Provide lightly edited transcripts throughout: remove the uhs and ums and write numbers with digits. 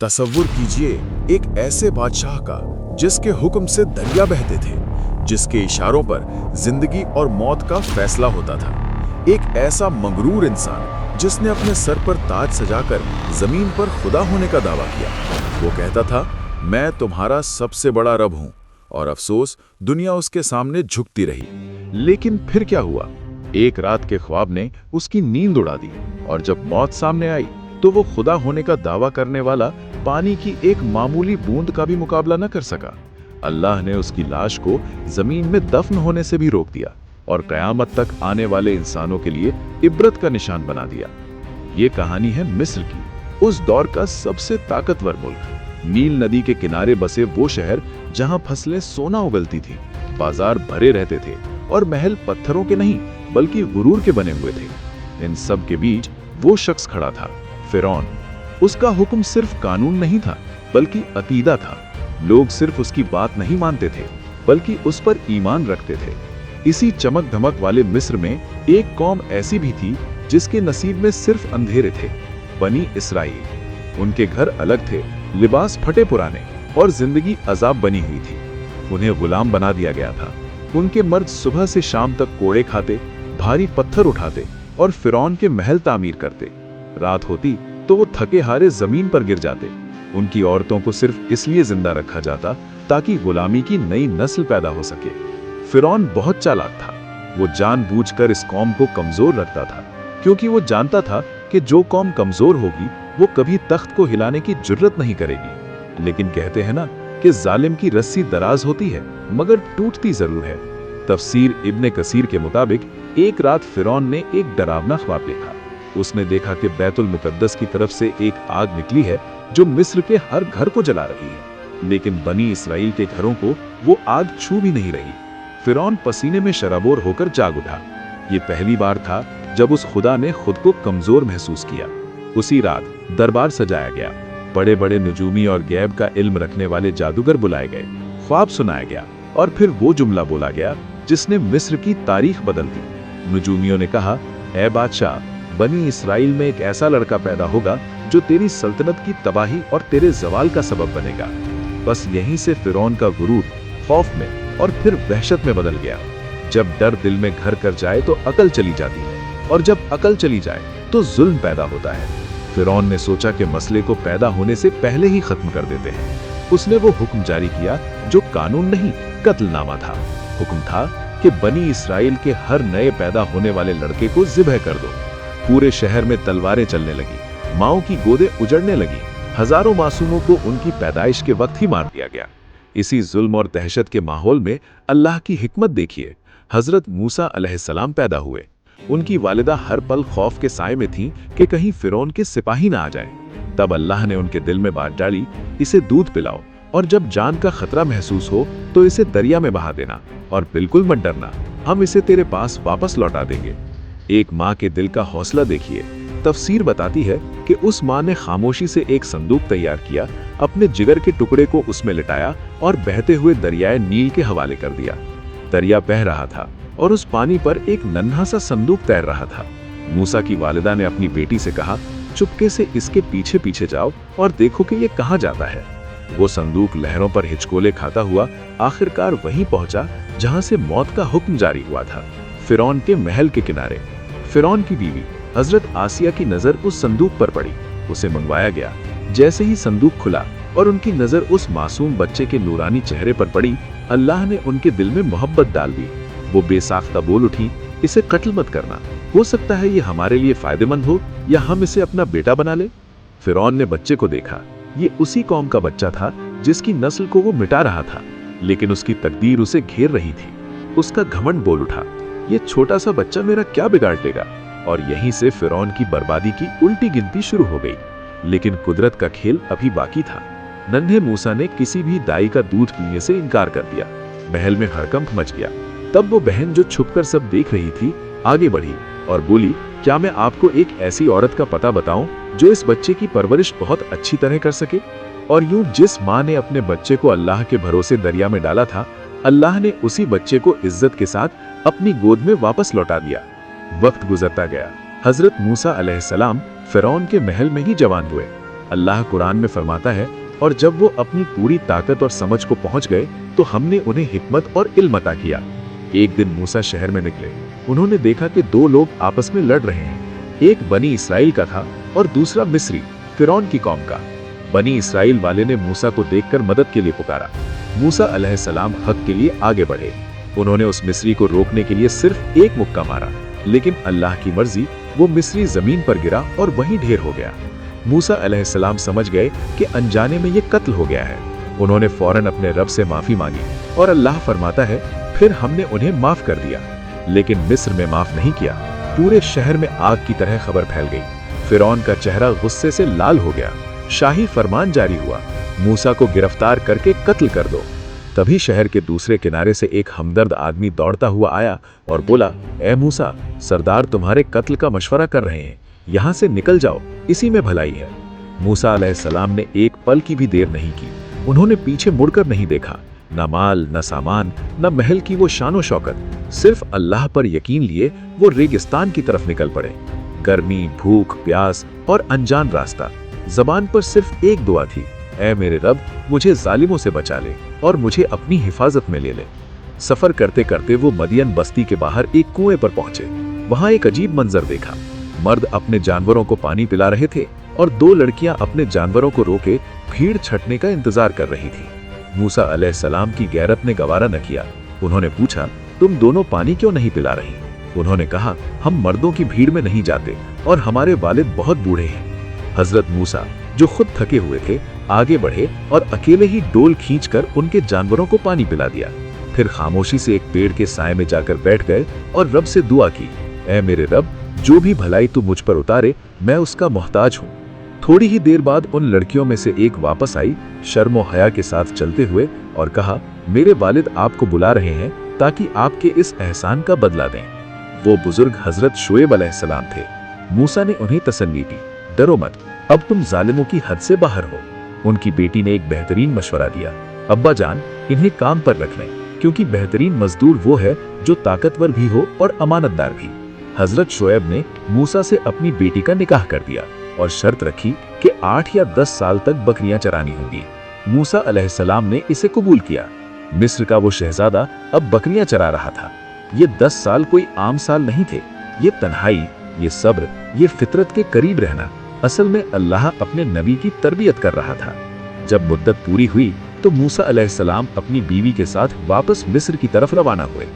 तसव्वुर कीजिए एक ऐसे बादशाह का जिसके हुक्म से दरिया बहते थे, जिसके इशारों पर जिंदगी और मौत का फैसला होता था। एक ऐसा मगरूर इंसान जिसने अपने सर पर ताज सजाकर जमीन पर खुदा होने का दावा किया। वो कहता था, मैं तुम्हारा सबसे बड़ा रब हूं, और अफसोस दुनिया उसके सामने झुकती रही। लेकिन फिर क्या हुआ? एक रात के ख्वाब ने उसकी नींद उड़ा दी, और जब मौत सामने आई तो वो खुदा होने का दावा करने वाला पानी की एक मामूली बूंद का भी मुकाबला न कर सका। अल्लाह ने उसकी लाश को जमीन में दफन होने से भी रोक दिया और कयामत तक आने वाले इंसानों के लिए इबरत का निशान बना दिया। ये कहानी है मिस्र की, उस दौर का सबसे ताकतवर मुल्क। नील नदी के किनारे बसे वो शहर जहां फसलें सोना उगलती थी, बाजार भरे रहते थे और महल पत्थरों के नहीं बल्कि गुरूर के बने हुए थे। इन सब के बीच वो शख्स खड़ा था, फिरौन। उसका हुक्म सिर्फ कानून नहीं था बल्कि अकीदा था। लोग सिर्फ उसकी बात नहीं मानते थे बल्कि उस पर ईमान रखते थे। इसी चमक धमक वाले मिस्र में एक कौम ऐसी भी थी जिसके नसीब में सिर्फ अंधेरे थे, बनी इसराइल। उनके घर अलग थे, लिबास फटे पुराने और जिंदगी अजाब बनी हुई थी। उन्हें गुलाम बना दिया गया था। उनके मर्द सुबह से शाम तक कोड़े खाते, भारी पत्थर उठाते और फिरौन के महल तामीर करते। रात होती तो वो थके हारे जमीन पर गिर जाते। उनकी औरतों को सिर्फ इसलिए जिंदा रखा जाता ताकि गुलामी की नई नस्ल पैदा हो सके। फिरौन बहुत चालाक था। वो जानबूझकर इस कौम को कमजोर रखता था, क्योंकि वो जानता था कि जो कौम कमजोर होगी वो कभी तख्त को हिलाने की जुर्रत नहीं करेगी। लेकिन कहते हैं ना कि जालिम की रस्सी दराज होती है मगर टूटती जरूर है। तफसीर इब्ने कसीर के मुताबिक एक रात फिरौन ने एक डरावना ख्वाब देखा। उसने देखा कि बैतुल मुकद्दस की तरफ से एक आग निकली है जो मिस्र के हर घर को जला रही है, लेकिन बनी इसराइल के घरों को वो आग छू भी नहीं रही। फिरौन पसीने में शराबोर होकर जाग उठा। ये पहली बार था जब उस खुदा ने खुद को कमजोर महसूस किया। उसी रात दरबार सजाया गया। बड़े बड़े नजूमी और गैब का इल्म रखने वाले जादूगर बुलाए गए। ख्वाब सुनाया गया और फिर वो जुमला बोला गया जिसने मिस्र की तारीख बदल दी। नजूमियों ने कहा, ऐ बादशाह, बनी इसराइल में एक ऐसा लड़का पैदा होगा जो तेरी सल्तनत की तबाही और तेरे जवाल का सबब बनेगा। बस यहीं से फिरौन का गुरूर खौफ में और फिर वहशत में बदल गया। जब डर दिल में घर कर जाए तो अकल चली जाती है, और जब अकल चली जाए तो जुल्म पैदा होता है। फिरौन ने सोचा कि मसले को पैदा होने से पहले ही खत्म कर देते हैं। उसने वो हुक्म जारी किया जो कानून नहीं, कत्लनामा था। हुक्म था कि बनी इसराइल के हर नए पैदा होने वाले लड़के को ज़िब्ह कर दो। पूरे शहर में तलवारें चलने लगी, माओं की गोदें उजड़ने लगी। हजारों मासूमों को उनकी पैदाइश के वक्त ही मार दिया गया। इसी जुल्म और दहशत के माहौल में अल्लाह की हिकमत देखिए। हजरत मूसा अलैहिस्सलाम पैदा हुए। उनकी वालिदा हर पल खौफ के साए में थी कि कहीं फिरौन के सिपाही ना आ जाए। तब अल्लाह ने उनके दिल में बात डाली, इसे दूध पिलाओ, और जब जान का खतरा महसूस हो तो इसे दरिया में बहा देना, और बिल्कुल मत डरना, हम इसे तेरे पास वापस लौटा देंगे। एक माँ के दिल का हौसला देखिए। तफसीर बताती है कि उस माँ ने खामोशी से एक संदूक तैयार किया, अपने जिगर के टुकड़े को उसमें लिटाया और बहते हुए दरियाए नील के हवाले कर दिया। दरिया बह रहा था और उस पानी पर एक नन्हा सा संदूक तैर रहा था। मूसा की वालिदा ने अपनी बेटी से कहा, चुपके से इसके पीछे पीछे जाओ और देखो कि ये कहाँ जाता है। वो संदूक लहरों पर हिचकोले खाता हुआ आखिरकार वहीं पहुंचा जहां से मौत का हुक्म जारी हुआ था, फिरौन के महल के किनारे। फिरौन की बीवी हजरत आसिया की नजर उस संदूक पर पड़ी। उसे मंगवाया गया। जैसे ही संदूक खुला और उनकी नजर उस मासूम बच्चे के नूरानी चेहरे पर पड़ी, अल्लाह ने उनके दिल में मोहब्बत डाल दी। वो बेसाख्ता बोल उठी, इसे कत्ल मत करना, हो सकता है ये हमारे लिए फायदेमंद हो, या हम इसे अपना बेटा बना ले। फिरौन ने बच्चे को देखा। ये उसी कौम का बच्चा था जिसकी नस्ल को वो मिटा रहा था, लेकिन उसकी तकदीर उसे घेर रही थी। उसका घमंड बोल उठा, ये छोटा सा बच्चा मेरा क्या बिगाड़ देगा। और यहीं से फिरौन की बर्बादी की उल्टी गिनती शुरू हो गई। लेकिन कुदरत का खेल अभी बाकी था। नन्हे मूसा ने किसी भी दाई का दूध पीने से इनकार कर दिया। महल में हड़कंप मच गया। तब वो बहन जो छुपकर सब देख रही थी आगे बढ़ी और बोली, क्या मैं आपको एक ऐसी औरत का पता बताऊं जो इस बच्चे की परवरिश बहुत अच्छी तरह कर सके। और यूं जिस माँ ने अपने बच्चे को अल्लाह के भरोसे दरिया में डाला था, अल्लाह ने उसी बच्चे को इज्जत के साथ अपनी गोद में वापस लौटा दिया। वक्त गुजरता गया। हजरत मूसा अलैहिस्सलाम फिरौन के महल में ही जवान हुए। अल्लाह कुरान में फरमाता है, और जब वो अपनी पूरी ताकत और समझ को पहुंच गए तो हमने उन्हें हिकमत और इल्म अता किया। एक दिन मूसा शहर में निकले। उन्होंने देखा कि दो लोग आपस में लड़ रहे हैं। एक बनी इसराइल का था और दूसरा मिस्री फिरौन की कौम का। बनी इसराइल वाले ने मूसा को देखकर मदद के लिए पुकारा। मूसा अलैहिस्सलाम हक के लिए आगे बढ़े। उन्होंने उस मिस्री को रोकने के लिए सिर्फ एक मुक्का मारा, लेकिन अल्लाह की मर्जी, वो मिस्री जमीन पर गिरा और वहीं ढेर हो गया। मूसा अलैहिस्सलाम समझ गए कि अनजाने में ये कत्ल हो गया है। उन्होंने फौरन अपने रब से माफी मांगी और अल्लाह फरमाता है, फिर हमने उन्हें माफ कर दिया। लेकिन मिस्र में माफ नहीं किया। पूरे शहर में आग की तरह खबर फैल गई। फिरौन का चेहरा गुस्से से लाल हो गया। शाही फरमान जारी हुआ, मूसा को गिरफ्तार करके कत्ल कर दो। तभी शहर के दूसरे किनारे से एक हमदर्द आदमी दौड़ता हुआ आया और बोला, ए मूसा, सरदार तुम्हारे कत्ल का मशवरा कर रहे हैं, यहाँ से निकल जाओ, इसी में भलाई है। मूसा अलैहिस्सलाम ने एक पल की भी देर नहीं की। उन्होंने पीछे मुड़कर नहीं देखा। न माल, न सामान, न महल की वो शानो शौकत, सिर्फ अल्लाह पर यकीन लिए वो रेगिस्तान की तरफ निकल पड़े। गर्मी, भूख, प्यास और अनजान रास्ता। जबान पर सिर्फ एक दुआ थी, ऐ मेरे रब, मुझे जालिमों से बचा ले और मुझे अपनी हिफाजत में ले ले। सफर करते करते वो मदियन बस्ती के बाहर एक कुएं पर पहुंचे। वहां एक अजीब मंजर देखा। मर्द अपने जानवरों को पानी पिला रहे थे और दो लड़कियां अपने जानवरों को रोके भीड़ छटने का इंतजार कर रही थी। मूसा अलैहिस्सलाम की गैरत ने गवारा न किया। उन्होंने पूछा, तुम दोनों पानी क्यों नहीं पिला रही? उन्होंने कहा, हम मर्दों की भीड़ में नहीं जाते और हमारे वालिद बहुत बूढ़े हैं। हजरत मूसा, जो खुद थके हुए थे, आगे बढ़े और अकेले ही डोल खींचकर उनके जानवरों को पानी पिला दिया। फिर खामोशी से एक पेड़ के साए में जाकर बैठ गए और रब से दुआ की, ऐ मेरे रब, जो भी भलाई तू मुझ पर उतारे, मैं उसका मोहताज हूँ। थोड़ी ही देर बाद उन लड़कियों में से एक वापस आई, शर्मो हया के साथ चलते हुए, और कहा, मेरे वालिद आपको बुला रहे हैं ताकि आपके इस एहसान का बदला दें। वो बुजुर्ग हजरत शुएब अलैहिस्सलाम थे। मूसा ने उन्हें तसल्ली दी, डरो मत, अब तुम जालिमों की हद से बाहर हो। उनकी बेटी ने एक बेहतरीन मशवरा दिया, अब्बा जान, इन्हें काम पर रख लें, क्योंकि बेहतरीन मजदूर वो है जो ताकतवर भी हो और अमानतदार भी। हजरत शुएब ने मूसा से अपनी बेटी का निकाह कर दिया और शर्त रखी कि 8 या 10 साल तक बकरियां चरानी होंगी। मूसा अलैहिस्सलाम ने इसे कबूल किया। मिस्र का वो शहजादा अब बकरियां चरा रहा था। ये 10 साल कोई आम साल नहीं थे। ये तन्हाई, ये सब्र, ये फितरत के करीब रहना, असल में अल्लाह अपने नबी की तरबियत कर रहा था। जब मुद्दत पूरी हुई तो मूसा अलैहिस्सलाम अपनी बीवी के साथ वापस मिस्र की तरफ रवाना हुए।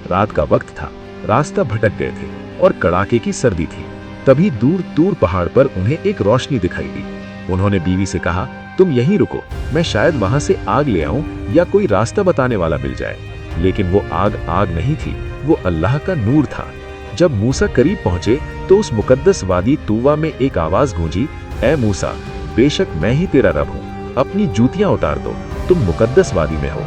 रात का वक्त था, रास्ता भटक गए थे और कड़ाके की सर्दी थी। तभी दूर दूर पहाड़ पर उन्हें एक रोशनी दिखाई दी। उन्होंने बीवी से कहा, तुम यहीं रुको, मैं शायद वहां से आग ले आऊं या कोई रास्ता बताने वाला मिल जाए। लेकिन वो आग नहीं थी, वो अल्लाह का नूर था। जब मूसा करीब पहुंचे तो उस मुकद्दस वादी तूवा में एक आवाज गूंजी, ऐ मूसा, बेशक मैं ही तेरा रब हूँ, अपनी जूतियां उतार दो, तुम मुकद्दस वादी में हो।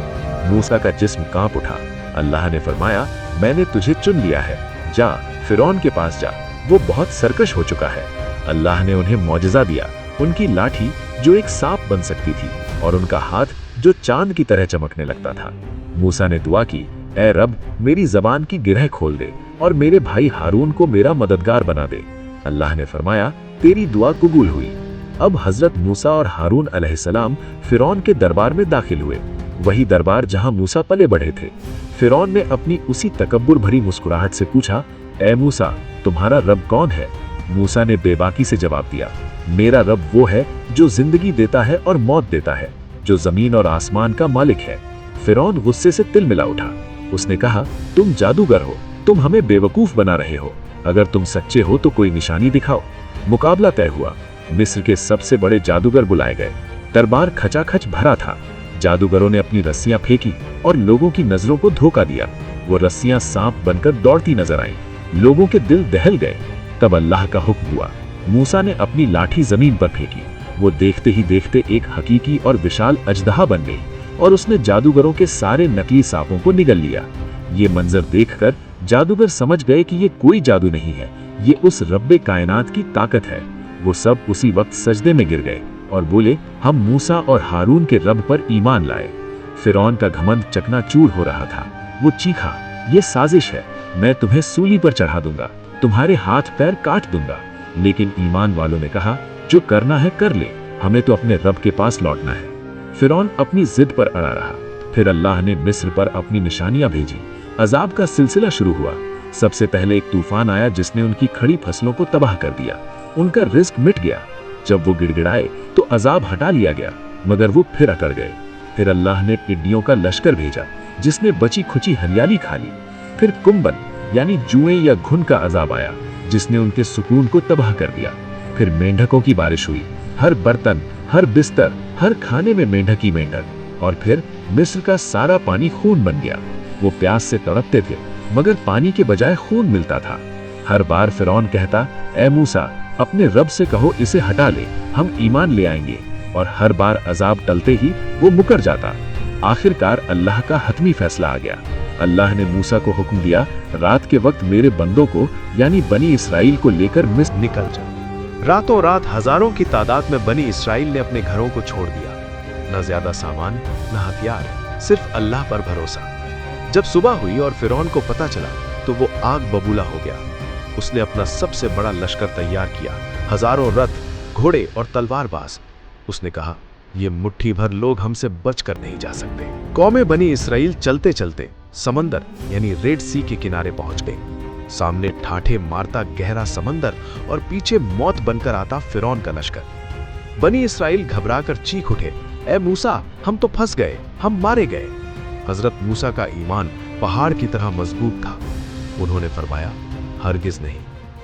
मूसा का जिस्म कांप उठा। अल्लाह ने फरमाया, मैंने तुझे चुन लिया है, जा फिरौन के पास जा, वो बहुत सरकश हो चुका है। अल्लाह ने उन्हें मौजज़ा दिया, उनकी लाठी जो एक सांप बन सकती थी और उनका हाथ जो चांद की तरह चमकने लगता था। मूसा ने दुआ की, ऐ रब, मेरी जबान की गिरह खोल दे और मेरे भाई हारून को मेरा मददगार बना दे। अल्लाह ने फरमाया, तेरी दुआ कबूल हुई। अब हजरत मूसा और हारून अलैहिस्सलाम फिरौन के दरबार में दाखिल हुए, वही दरबार जहां मूसा पले बढ़े थे। फिरौन ने अपनी उसी तकब्बुर भरी मुस्कुराहट से पूछा, ऐ मूसा, तुम्हारा रब कौन है? मूसा ने बेबाकी से जवाब दिया, मेरा रब वो है जो जिंदगी देता है और मौत देता है, जो जमीन और आसमान का मालिक है। फिरौन गुस्से से तिल मिला उठा। उसने कहा, तुम जादूगर हो, तुम हमें बेवकूफ बना रहे हो। अगर तुम सच्चे हो तो कोई निशानी दिखाओ। मुकाबला तय हुआ। मिस्र के सबसे बड़े जादूगर बुलाए गए। दरबार खचाखच भरा था। जादूगरों ने अपनी रस्सियां फेंकी और लोगों की नजरों को धोखा दिया। वो रस्सियां सांप बनकर दौड़ती नजर आईं। लोगों के दिल दहल गए। तब अल्लाह का हुक्म हुआ। मूसा ने अपनी लाठी जमीन पर फेंकी। वो देखते ही देखते एक हकीकी और विशाल अजदहा बन गई और उसने जादूगरों के सारे नकली सांपों को निगल लिया। ये मंजर देखकर जादूगर समझ गए कि ये कोई जादू नहीं है, ये उस रब्बे कायनात की ताकत है। वो सब उसी वक्त सजदे में गिर गए और बोले, हम मूसा और हारून के रब पर ईमान लाए। फिरौन का घमंड चकनाचूर हो रहा था। वो चीखा, ये साजिश है, मैं तुम्हें सूली पर चढ़ा दूंगा, तुम्हारे हाथ पैर काट दूंगा। लेकिन ईमान वालों ने कहा, जो करना है कर ले, हमें तो अपने रब के पास लौटना है। फिरौन अपनी जिद पर अड़ा रहा। फिर अल्लाह ने मिस्र पर अपनी निशानियां भेजी। अजाब का सिलसिला शुरू हुआ। सबसे पहले एक तूफान आया जिसने उनकी खड़ी फसलों को तबाह कर दिया। उनका रिस्क मिट गया। जब वो गिड़गिड़ाए तो अजाब हटा लिया गया, मगर वो फिर अकड़ गए। फिर अल्लाह ने टिड्डियों का लश्कर भेजा जिसने बची खुची हरियाली खा ली। फिर कुंभन यानी जुएं या घुन का अजाब आया जिसने उनके सुकून को तबाह कर दिया। फिर मेंढकों की बारिश हुई। हर बर्तन, हर बिस्तर, हर खाने में मेंढक ही मेंढक। और फिर मिस्र का सारा पानी खून बन गया। वो प्यास से तड़पते थे, मगर पानी के बजाय खून मिलता था। हर बार फिरौन कहता, ए मूसा, अपने रब से कहो इसे हटा ले, हम ईमान ले आएंगे। और हर बार अजाब टलते ही वो मुकर जाता। आखिरकार अल्लाह का हतमी फैसला आ गया। अल्लाह ने मूसा को हुक्म दिया, रात के वक्त मेरे बंदों को यानी बनी इसराइल को लेकर मिस्र निकल जा। रातों रात हजारों की तादाद में बनी इसराइल ने अपने घरों को छोड़ दिया। न ज्यादा सामान, न हथियार, सिर्फ अल्लाह पर भरोसा। जब सुबह हुई और फिरौन को पता चला तो वो आग बबूला हो गया। उसने अपना सबसे बड़ा लश्कर तैयार किया, हजारों रथ, घोड़े और तलवारबाज। उसने कहा, ये मुट्ठी भर लोग हमसे बचकर नहीं जा सकते। कौमे बनी इसराइल चलते चलते समंदर यानी रेड सी के किनारे पहुंच गए। सामने ठाठे मारता गहरा समंदर और पीछे मौत बनकर आता फिरौन का लश्कर। बनी इसराइल घबराकर चीख उठे, ए मूसा, हम तो फंस गए, हम मारे गए। हजरत मूसा का ईमान पहाड़ की तरह मजबूत था। उन्होंने फरमाया, हरगिज नहीं,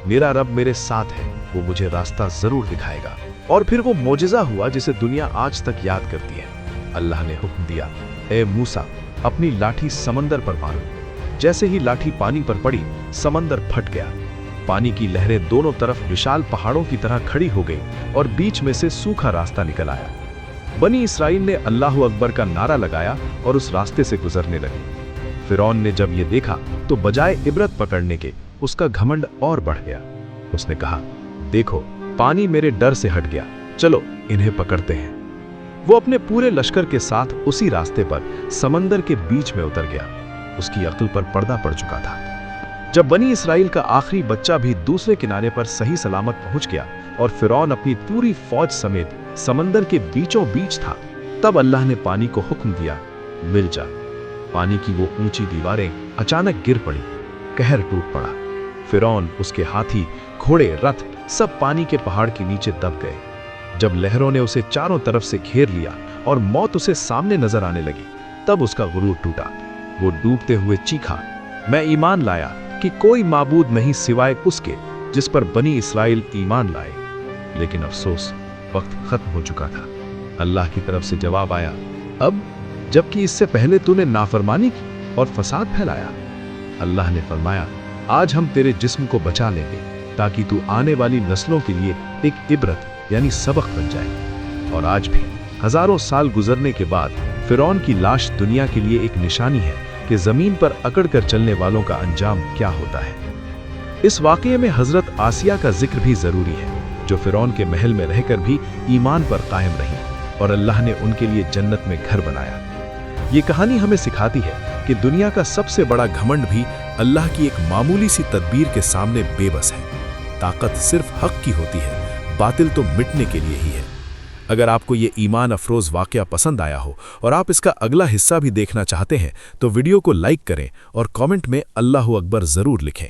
मेरा रब मेरे साथ है, वो मुझे रास्ता जरूर दिखाएगा। और फिर वो मोजिजा हुआ जिसे दुनिया आज तक याद करती है। अल्लाह ने हुक्म दिया, ए मूसा, अपनी लाठी समंदर पर मारो। जैसे ही लाठी पानी पर पड़ी, समंदर फट गया। पानी की लहरें दोनों तरफ विशाल पहाड़ों की तरह खड़ी हो गई और बीच में से सूखा रास्ता निकल आया। बनी इसराइल ने अल्लाहु अकबर का नारा लगाया और उस रास्ते से गुजरने लगे। फिरौन ने जब ये देखा तो बजाय इबरत पकड़ने के उसका घमंड और बढ़ गया। उसने कहा, देखो, पानी मेरे डर से हट गया, चलो इन्हें पकड़ते हैं। वो अपने पूरे लश्कर के साथ उसी रास्ते पर समंदर के बीच में उतर गया। उसकी अक्ल पर पर्दा पड़ चुका था। जब बनी इसराइल का आखिरी बच्चा भी दूसरे किनारे पर सही सलामत पहुंच गया और फिरौन अपनी पूरी फौज समेत समंदर के बीचों बीच था, तब अल्लाह ने पानी को हुक्म दिया, मिल जा। पानी की वो ऊंची दीवारें अचानक गिर पड़ी, कहर टूट पड़ा। फिरौन, उसके हाथी, घोड़े, रथ सब पानी के पहाड़ के नीचे दब गए। जब लहरों ने उसे चारों तरफ से घेर लिया और मौत उसे सामने नजर आने लगी, तब उसका गुरूर टूटा। वो डूबते हुए चीखा, मैं ईमान लाया कि कोई माबूद नहीं सिवाय उसके जिस पर बनी इसराइल ईमान लाए। लेकिन अफसोस, वक्त खत्म हो चुका था। अल्लाह की तरफ से जवाब आया, अब जबकि इससे पहले तूने नाफरमानी की और फसाद फैलाया। अल्लाह ने फरमाया, आज हम तेरे जिस्म को बचा लेंगे ताकि तू आने वाली नस्लों के लिए एक इबरत यानी सबक बन जाए। और आज भी हजारों साल गुजरने के बाद फिरौन की लाश दुनिया के लिए एक निशानी है कि जमीन पर अकड़ कर चलने वालों का अंजाम क्या होता है। इस वाकये में हजरत आसिया का जिक्र भी जरूरी है, जो फिरौन के महल में रहकर भी ईमान पर कायम रही और अल्लाह ने उनके लिए जन्नत में घर बनाया। ये कहानी हमें सिखाती है कि दुनिया का सबसे बड़ा घमंड भी अल्लाह की एक मामूली सी तदबीर के सामने बेबस है। ताकत सिर्फ हक की होती है, बातिल तो मिटने के लिए ही है। अगर आपको ये ईमान अफरोज वाकया पसंद आया हो और आप इसका अगला हिस्सा भी देखना चाहते हैं तो वीडियो को लाइक करें और कमेंट में अल्लाहु अकबर जरूर लिखें।